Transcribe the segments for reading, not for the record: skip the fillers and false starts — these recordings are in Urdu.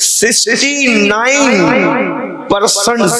69%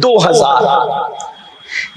2000।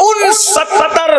69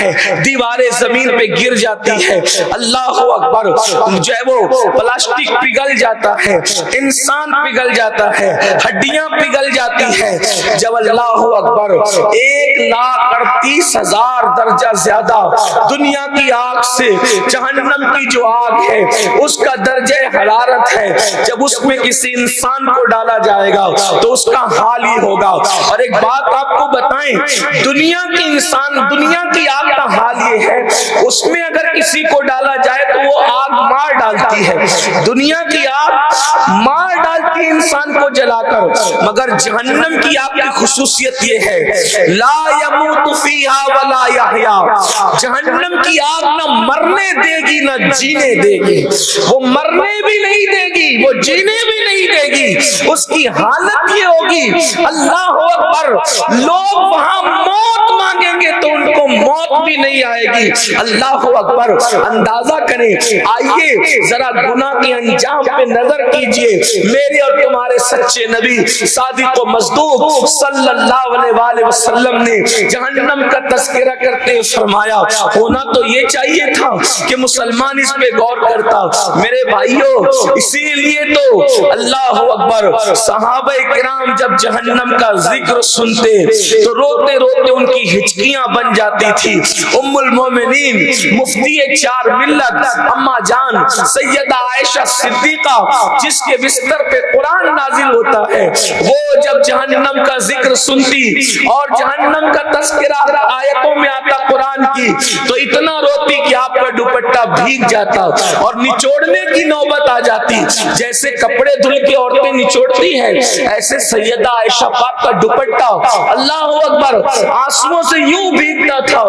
ہے, دیواریں زمین پہ گر جاتی ہے, اللہ اکبر, جو ہے وہ پلاسٹک پگھل جاتا ہے, انسان پگھل جاتا ہے, ہڈیاں پگھل جاتی ہے. جب اللہ اکبر 1,38,000 درجہ زیادہ دنیا کی آگ سے جہنم کی جو آگ ہے اس کا درجہ حرارت ہے, جب اس میں کسی انسان کو ڈالا جائے گا تو اس کا حال ہی ہوگا. اور ایک بات آپ کو بتائیں, دنیا کی انسان, دنیا کی آگ کا حال یہ ہے, اس میں اگر کسی کو ڈالا جائے تو وہ آگ مار ڈالتی ہے, دنیا کی آگ مار ڈالتی ہے انسان کو جلا کر, مگر جہنم کی آگ کی خصوصیت یہ ہے لا یموت فیہا ولا یحیا, جہنم کی آگ نہ مرنے دے گی نہ جینے دے گی, وہ مرنے بھی نہیں دے گی, وہ جینے بھی نہیں دے گی, اس کی حالت یہ ہوگی اللہ اکبر, لوگ وہاں موت مانگیں گے تو ان کو موت بھی نہیں آئے گی. اللہ اکبر, اندازہ کریں, آئیے ذرا گناہ کے انجام پہ نظر کیجئے. میرے اور تمہارے سچے نبی صادق و مصدوق صلی اللہ علیہ وسلم نے جہنم کا تذکرہ کرتے فرمایا, ہونا تو یہ چاہیے تھا کہ مسلمان اس پہ غور کرتا. میرے بھائیوں, اسی لیے تو اللہ اکبر, صحابہ کرام جب جہنم کا ذکر سنتے تو روتے روتے ان کی ہچکیاں بن جاتی تھی. ام المومنین مفتی 4 ملت اما جان سیدہ عائشہ صدیقہ, جس کے بستر پہ قرآن نازل ہوتا ہے, وہ جب جہنم کا ذکر سنتی اور جہنم کا تذکرہ آیتوں میں آتا قرآن کی تو اتنا روتی کہ آپ کا دوپٹہ بھیگ جاتا اور نچوڑنے کی نوبت آ جاتی. جیسے کپڑے دھل کے عورتیں نچوڑتی ہیں, ایسے سیدہ عائشہ پاک کا دوپٹہ اللہ اکبر آنسوؤں سے یوں بھیگتا تھا,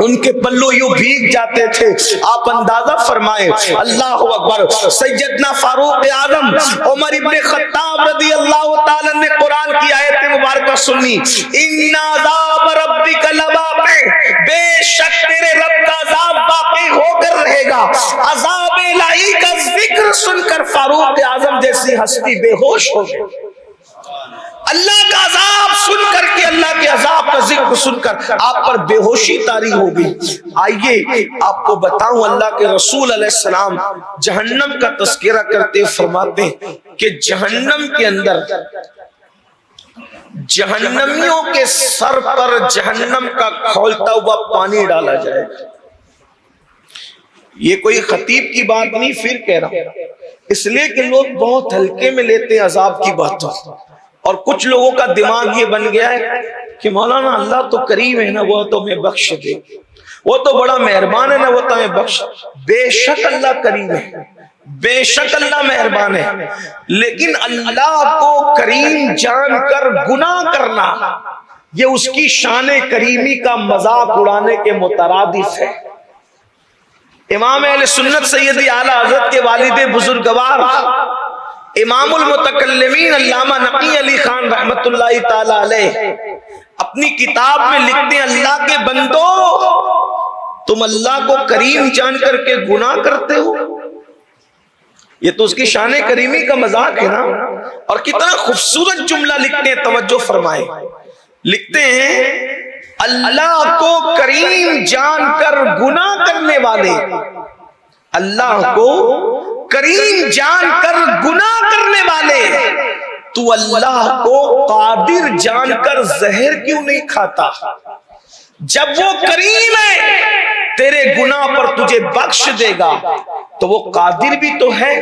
ان کے پلو یوں بھیگ جاتے تھے. آپ اندازہ فرمائے, اللہ اکبر, سیدنا فاروق اعظم عمر ابن خطاب رضی اللہ تعالی نے قرآن کی آیت مبارکہ سنی, ان عذاب ربک لواقع, بے شک تیرے رب کا عذاب باقی ہو کر رہے گا. عذاب الہی کا ذکر سن کر فاروق اعظم جیسی ہستی بے ہوش ہو گئی. اللہ کا عذاب سن کر کے, اللہ کے عذاب کا ذکر سن کر آپ پر بے ہوشی طاری ہو گئی. آئیے آپ کو بتاؤں, اللہ کے رسول علیہ السلام جہنم کا تذکرہ کرتے فرماتے کہ جہنم کے اندر جہنمیوں کے سر پر جہنم کا کھولتا ہوا پانی ڈالا جائے. یہ کوئی خطیب کی بات نہیں, پھر کہہ رہا ہوں, اس لیے کہ لوگ بہت ہلکے میں لیتے ہیں عذاب کی باتوں, اور کچھ لوگوں کا دماغ یہ بن گیا ہے کہ مولانا اللہ تو کریم ہے نا, وہ تو ہمیں بخش دے, وہ تو بڑا مہربان ہے نا, وہ تو ہمیں بخش. بے شک اللہ کریم ہے, بے شک اللہ مہربان ہے, لیکن اللہ کو کریم جان کر گناہ کرنا یہ اس کی شان کریمی کا مذاق اڑانے کے مترادف ہے. امام اہل سنت سیدی اعلی حضرت کے والد بزرگوار امام المتکلمین علامہ نقی علی خان رحمت اللہ تعالی علیہ اپنی کتاب میں لکھتے ہیں, اللہ کے بندو تم اللہ کو کریم جان کر کے گناہ کرتے ہو, یہ تو اس کی شان کریمی کا مذاق ہے نا. اور کتنا خوبصورت جملہ لکھتے ہیں, توجہ فرمائیں, لکھتے ہیں اللہ کو کریم جان کر گناہ کرنے والے, اللہ کو کریم جان کر گناہ کرنے والے, تو اللہ کو قادر جان کر زہر کیوں نہیں کھاتا؟ جب وہ کریم ہے تیرے گناہ پر تجھے بخش دے گا تو وہ قادر بھی تو ہے,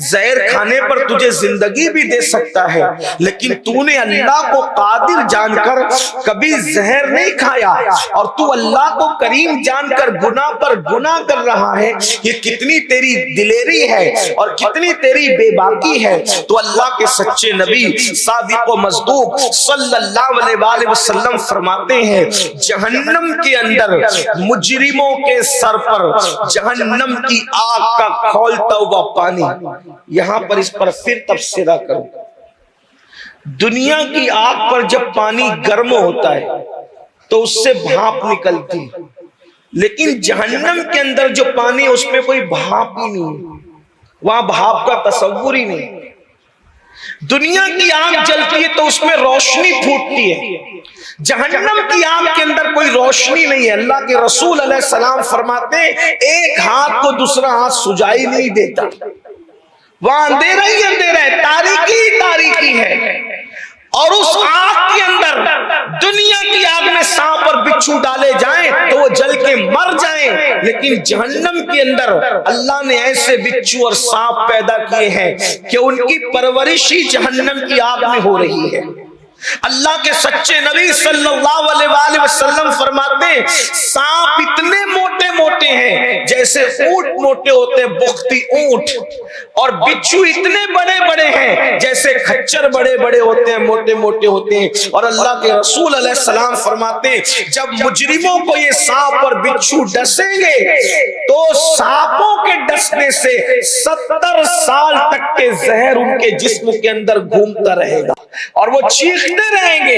زہر کھانے پر تجھے زندگی بھی دے سکتا ہے, لیکن تو نے اللہ کو قادر جان کر کبھی زہر نہیں کھایا اور تو اللہ کو کریم جان کر گناہ پر گناہ کر رہا ہے. یہ کتنی تیری دلیری ہے اور کتنی تیری بے باکی ہے. تو اللہ کے سچے نبی صادق و مصدوق صلی اللہ علیہ وآلہ وسلم فرماتے ہیں جہنم کے اندر مجرموں کے سر پر جہنم کی آگ کا کھولتا ہوا پانی. یہاں پر اس پر پھر تبصرہ کروں, دنیا کی آگ پر جب پانی گرم ہوتا ہے تو اس سے بھاپ نکلتی, لیکن جہنم کے اندر جو پانی اس میں کوئی بھاپ ہی نہیں, وہاں بھاپ کا تصور ہی نہیں. دنیا کی آگ جلتی ہے تو اس میں روشنی پھوٹتی ہے، جہنم کی آگ کے اندر کوئی روشنی نہیں ہے۔ اللہ کے رسول علیہ السلام فرماتے ہیں ایک ہاتھ کو دوسرا ہاتھ سجائی نہیں دیتا، وہاں اندھیرا ہی اندھیرا ہے، تاریکی ہی تاریکی ہے۔ اور اس آگ کے اندر دنیا کی آگ میں سانپ اور بچھو ڈالے جائیں تو وہ جل کے مر جائیں، لیکن جہنم کے اندر اللہ نے ایسے بچھو اور سانپ پیدا کیے ہیں کہ ان کی پرورش ہی جہنم کی آگ میں ہو رہی ہے۔ اللہ کے سچے نبی صلی اللہ علیہ وآلہ وسلم فرماتے ہیں سانپ اتنے موٹے موٹے ہیں جیسے اونٹ موٹے ہوتے ہیں، بختی اونٹ، اور بچھو اتنے بڑے بڑے ہیں جیسے کھچر بڑے بڑے ہوتے ہیں، موٹے موٹے ہوتے ہیں۔ اور اللہ کے رسول علیہ السلام فرماتے ہیں جب مجرموں کو یہ سانپ اور بچھو ڈسیں گے تو سانپوں کے ڈسنے سے 70 سال تک کے زہر ان کے جسم کے اندر گھومتا رہے گا اور وہ چیختے رہیں گے،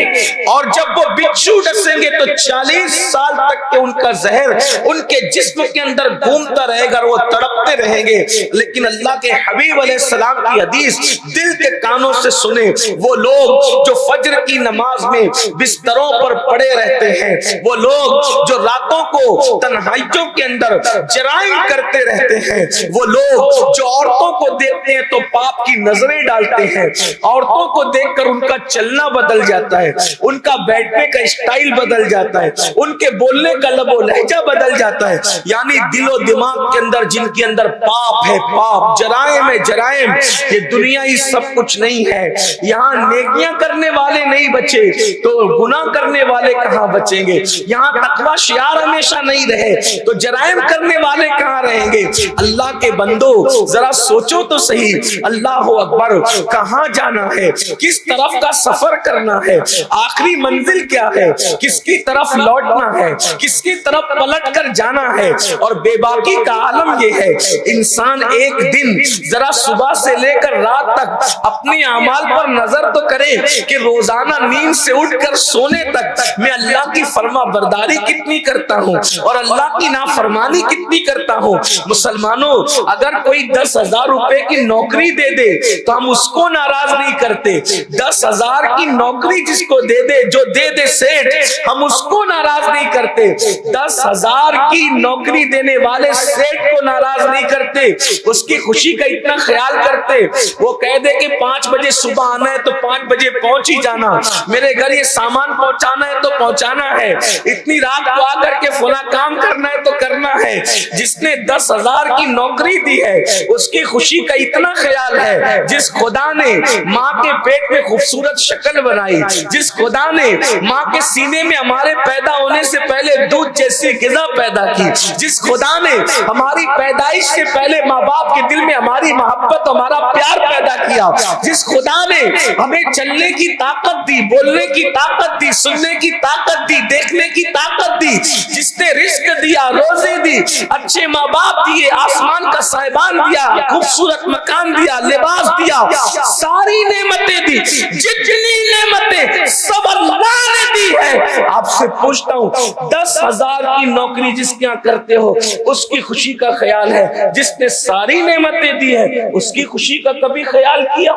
اور جب وہ بچھو ڈسیں گے تو 40 سال تک کے ان کا زہر ان کے جسم کے اندر گھومتا رہے گا اور وہ تڑپتے رہیں گے۔ لیکن اللہ کے حبیب علیہ السلام کی حدیث دل کے کانوں سے سنیں، وہ لوگ جو فجر کی نماز میں بستروں پر پڑے رہتے ہیں، وہ لوگ جو راتوں کو تنہائیوں کے اندر جرائم کرتے رہتے ہیں، وہ لوگ جو عورتوں کو دیکھتے ہیں تو پاپ کی نظریں ڈالتے ہیں، عورتوں کو دیکھ کر ان کا چلنا بدل جاتا ہے، ان کا بیٹھنے کا اسٹائل بدل جاتا ہے، ان کے بولنے کا لب و لہجہ بدل جاتا ہے، یعنی دل و دماغ کے اندر جن کے اندر پاپ ہے، پاپ، جرائم ہے، جرائم، یہ دنیا ہی سب کچھ نہیں ہے۔ یہاں نیکیاں کرنے والے نہیں بچے تو گناہ کرنے والے کہاں بچیں گے؟ یہاں تقوی شعار ہمیشہ نہیں رہے تو جرائم کرنے والے کہاں رہیں گے؟ اللہ کے بندو ذرا سوچو تو صحیح، اللہ اکبر، کہاں جانا ہے، کس طرف کا سفر کرنا ہے، آخری منزل کیا ہے، کس کی طرف لوٹنا ہے، کس کی طرف پلٹ کر جانا ہے۔ اور بے باکی کا عالم یہ ہے انسان ایک دن ذرا صبح سے لے کر رات تک اپنے اعمال پر نظر تو کرے کہ روزانہ نیند سے اٹھ کر سونے تک میں اللہ کی فرما برداری کتنی کرتا ہوں اور اللہ کی نافرمانی کتنی کرتا ہوں۔ مسلمانوں، اگر کوئی 10,000 روپے کی نوکری دے دے تو ہم اس کو ناراض نہیں کرتے، 10,000 کی نوکری جس کو دے دے، جو دے دے سیٹ، ہم اس کو ناراض نہیں کرتے، 10,000 کی نوکری دینے والے سیٹ کو ناراض نہیں کرتے، اس کی خوشی کا اتنا خیال کرتے، وہ کہہ دے کہ 5 بجے صبح آنا ہے تو 5 بجے پہنچ ہی جانا، میرے گھر یہ سامان پہنچانا ہے تو پہنچانا ہے، اتنی رات کو آ کر کے فلاں کام کرنا ہے تو کرنا ہے۔ جس نے 10,000 کی نوکری دی ہے اس کی خوشی کا اتنا خیال ہے، جس خدا نے ماں کے پیٹ میں خوبصورت شکل بنائی، جس خدا نے ماں کے سینے میں ہمارے پیدا ہونے سے پہلے دودھ جیسی غذا پیدا کی، جس خدا نے ہماری پیدائش سے پہلے ماں باپ کے دل میں ہماری محبت، ہمارا پیار پیدا کیا، جس خدا نے ہمیں چلنے کی طاقت دی، بولنے کی طاقت دی، سننے کی طاقت دی، دیکھنے کی طاقت دی، جس نے رزق دیا، روزے دی، اچھے ماں باپ دیے، آسمان کا صاحبان دیا، خوبصورت مکان دیا، لباس دیا، ساری نعمتیں دی، جتنی نعمتیں سب اللہ نے دی ہے۔ آپ سے پوچھتا ہوں 10,000 کی نوکری جس کے یہاں کرتے ہو اس کی خوشی کا خیال ہے، جس نے ساری نعمتیں دی ہے اس کی خوشی کا کبھی خیال کیا؟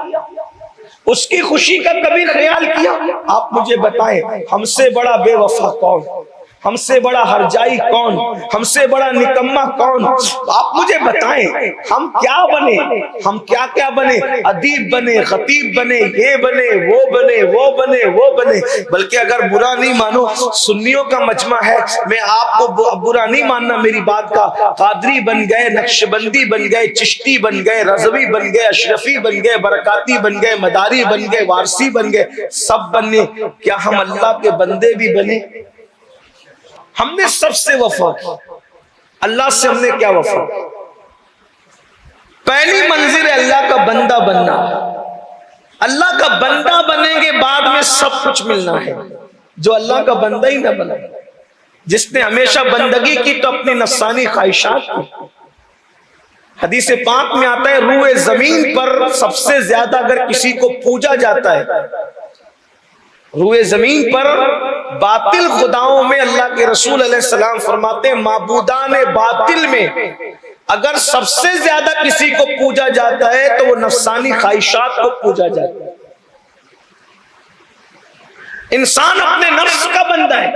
اس کی خوشی کا کبھی خیال کیا؟ آپ مجھے بتائیں ہم سے بڑا بے وفا کون؟ ہم سے بڑا ہرجائی کون؟ ہم سے بڑا نکما کون؟ آپ مجھے بتائیں ہم کیا بنے؟ ہم کیا کیا بنے؟ ادیب بنے، خطیب بنے، یہ بنے، وہ بنے، وہ بنے، وہ بنے۔ بلکہ اگر برا نہیں مانو، سنیوں کا مجمع ہے، میں آپ کو برا نہیں ماننا میری بات کا، قادری بن گئے، نقشبندی بن گئے، چشتی بن گئے، رضوی بن گئے، اشرفی بن گئے، برکاتی بن گئے، مداری بن گئے، وارسی بن گئے، سب بنے، کیا ہم اللہ کے بندے بھی بنے؟ ہم نے سب سے وفا کی، اللہ سے ہم نے کیا وفا؟ پہلی منزل ہے اللہ کا بندہ بننا، اللہ کا بندہ بنیں گے بعد میں سب کچھ ملنا ہے۔ جو اللہ کا بندہ ہی نہ بنا، جس نے ہمیشہ بندگی کی تو اپنی نفسانی خواہشات کی۔ حدیث پاک میں آتا ہے روئے زمین پر سب سے زیادہ اگر کسی کو پوجا جاتا ہے، روئے زمین پر باطل خداؤں میں اللہ کے رسول علیہ السلام فرماتے ہیں معبودان باطل میں اگر سب سے زیادہ کسی کو پوجا جاتا ہے تو وہ نفسانی خواہشات کو پوجا جاتا ہے. انسان اپنے نفس کا بندہ ہے.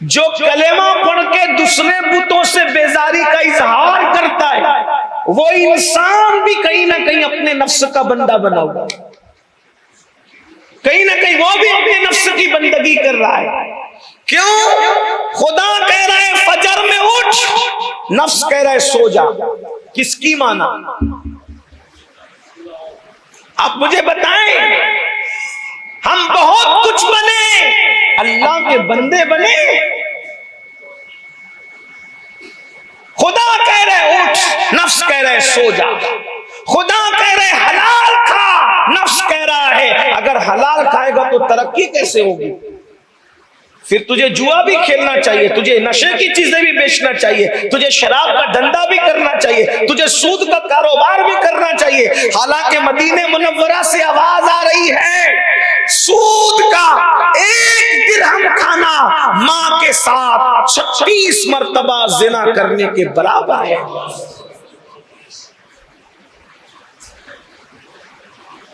جو کلمہ پڑھ کے دوسرے بتوں سے بیزاری کا اظہار کرتا ہے وہ انسان بھی کہیں نہ کہیں اپنے نفس کا بندہ بنا ہوا، کہیں نہ کہیں وہ بھی اپنے نفس کی بندگی کر رہا ہے. کیوں؟ خدا کہہ رہا ہے فجر میں اٹھ، نفس کہہ رہا ہے سو جا. کس کی مانا؟ آپ مجھے بتائیں. ہم بہت کچھ بنے، اللہ کے بندے بنے. خدا کہہ رہے اٹھ، نفس کہہ رہے سو جا. خدا کہہ رہے حلال کھا، نفس کہہ رہا ہے اگر حلال کھائے گا تو ترقی کیسے ہوگی؟ پھر تجھے جوا بھی کھیلنا چاہیے، تجھے نشے کی چیزیں بھی بیچنا چاہیے، تجھے شراب کا دھندا بھی کرنا چاہیے، تجھے سود کا کاروبار بھی کرنا چاہیے. حالانکہ مدینہ منورہ سے آواز آ رہی ہے سود کا 1 درہم کھانا ماں کے ساتھ 36 مرتبہ زنا کرنے کے برابر ہے.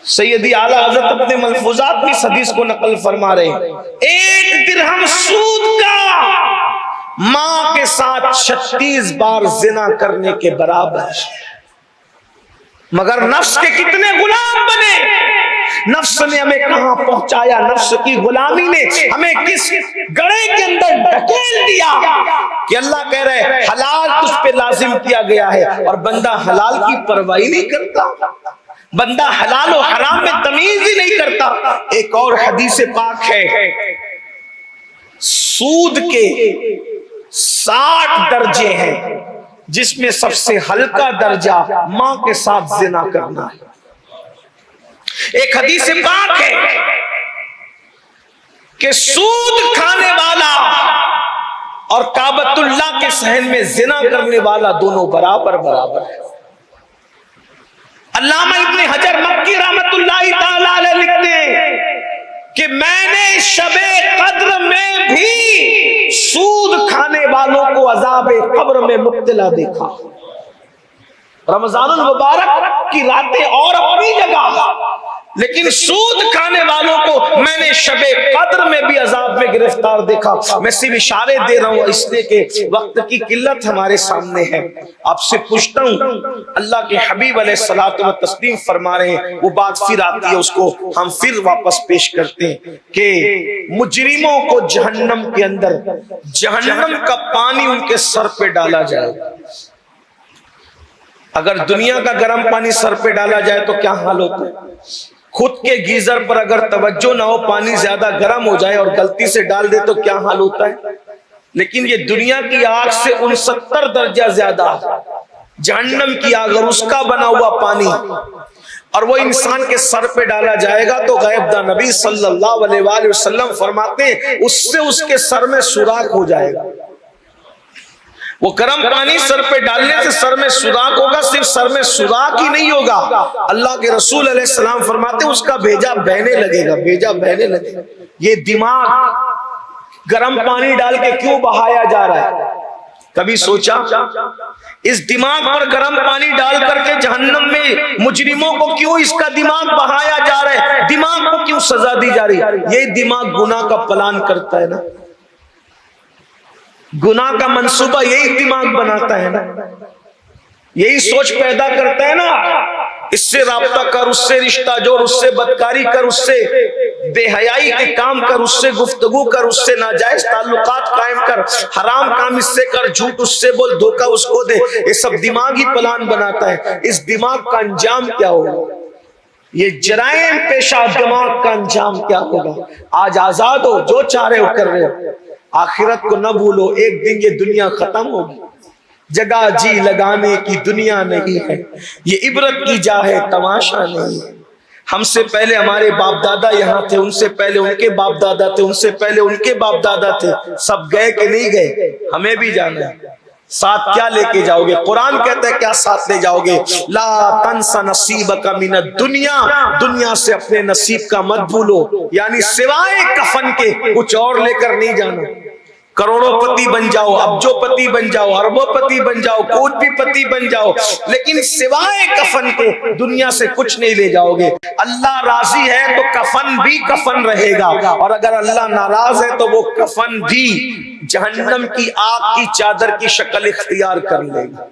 سیدی اعلیٰ حضرت اپنے ملفوظات میں اس حدیث کو نقل فرما رہے ہیں. 1 درہم سود کا ماں کے ساتھ 36 بار زنا کرنے کے برابر. مگر نفس کے کتنے غلام بنے. نفس نے ہمیں کہاں پہنچایا، نفس کی غلامی نے ہمیں کس گڑھے کے اندر ڈھکیل دیا کہ اللہ کہہ رہے حلال تجھ پہ لازم کیا گیا ہے اور بندہ حلال کی پرواہ نہیں کرتا، بندہ حلال و حرام میں تمیز ہی نہیں کرتا. ایک اور حدیث پاک ہے سود کے 60 درجے ہیں جس میں سب سے ہلکا درجہ ماں کے ساتھ زنا کرنا ہے. ایک حدیث پاک ہے کہ سود کھانے والا اور کعبۃ اللہ کے صحن میں زنا کرنے والا دونوں برابر برابر ہے. علامہ ابن حجر مکی رحمت اللہ تعالی علیہ لکھتے ہیں کہ میں نے شب قدر میں بھی سود کھانے والوں کو عذاب قبر میں مبتلا دیکھا. رمضان المبارک کی راتیں اور اپنی جگہ، لیکن سود کھانے والوں کو میں نے شب قدر میں بھی عذاب میں گرفتار دیکھا. میں صرف اشارے دے رہا ہوں اس لیے کہ وقت کی قلت ہمارے سامنے ہے. آپ سے پوچھتا ہوں، اللہ کے حبیب علیہ الصلوۃ والتسلیم فرما رہے ہیں، وہ بات پھر آتی ہے اس کو ہم پھر واپس پیش کرتے ہیں کہ مجرموں کو جہنم کے اندر جہنم کا پانی ان کے سر پہ ڈالا جائے. اگر دنیا کا گرم پانی سر پہ ڈالا جائے تو کیا حال ہوتا ہے؟ خود کے گیزر پر اگر توجہ نہ ہو، پانی زیادہ گرم ہو جائے اور غلطی سے ڈال دے تو کیا حال ہوتا ہے؟ لیکن یہ دنیا کی آگ سے 69 درجہ زیادہ جہنم کی آگ اور اس کا بنا ہوا پانی، اور وہ انسان کے سر پہ ڈالا جائے گا تو غیب داں نبی صلی اللہ علیہ وآلہ وسلم فرماتے ہیں اس سے اس کے سر میں سوراخ ہو جائے گا. وہ گرم پانی سر پہ ڈالنے سے سر میں سوراخ ہوگا. صرف سر میں سوراخ ہی نہیں ہوگا، اللہ کے رسول علیہ السلام فرماتے ہیں اس کا بھیجا بہنے لگے گا، بھیجا بہنے لگے گا. یہ دماغ گرم پانی ڈال کے کیوں بہایا جا رہا ہے؟ کبھی سوچا اس دماغ پر گرم پانی ڈال کر کے جہنم میں مجرموں کو کیوں اس کا دماغ بہایا جا رہا ہے؟ دماغ کو کیوں سزا دی جا رہی ہے؟ یہ دماغ گناہ کا پلان کرتا ہے نا، گناہ کا منصوبہ یہی دماغ بناتا ہے نا، یہی سوچ پیدا کرتا ہے نا. اس سے رابطہ کر، اس سے رشتہ جوڑ، اس سے بدکاری کر، اس سے بے حیائی کے کام کر، اس سے گفتگو کر، اس سے ناجائز تعلقات قائم کر، حرام کام اس سے کر، جھوٹ اس سے بول، دھوکہ اس کو دے. یہ سب دماغی پلان بناتا ہے. اس دماغ کا انجام کیا ہوگا؟ یہ جرائم پیشہ دماغ کا انجام کیا ہوگا؟ آج آزاد ہو، جو چاہ رہے ہو کر رہے ہو. آخرت کو نہ بھولو، ایک دن یہ دنیا ختم ہوگی. جگہ جی لگانے کی دنیا نہیں ہے، یہ عبرت کی جا ہے، تماشا نہیں ہے. ہم سے پہلے ہمارے باپ دادا یہاں تھے، ان سے پہلے ان کے باپ دادا تھے، ان سے پہلے ان کے باپ دادا تھے. سب گئے کہ نہیں گئے؟ ہمیں بھی جانا ہے. ساتھ کیا لے کے جاؤ گے؟ قرآن کہتا ہے کیا ساتھ لے جاؤ گے؟ لا تنس نصیبک من الدنیا، دنیا سے اپنے نصیب کا مت بھولو، یعنی سوائے کفن کے کچھ اور لے کر نہیں جانا. کروڑوں پتی بن جاؤ، ابجو پتی بن جاؤ، اربوں پتی بن جاؤ، کوٹ بھی پتی بن جاؤ، لیکن سوائے کفن کے دنیا سے کچھ نہیں لے جاؤ گے۔ اللہ راضی ہے تو کفن بھی کفن رہے گا، اور اگر اللہ ناراض ہے تو وہ کفن بھی جہنم کی آگ کی چادر کی شکل اختیار کر لے گا۔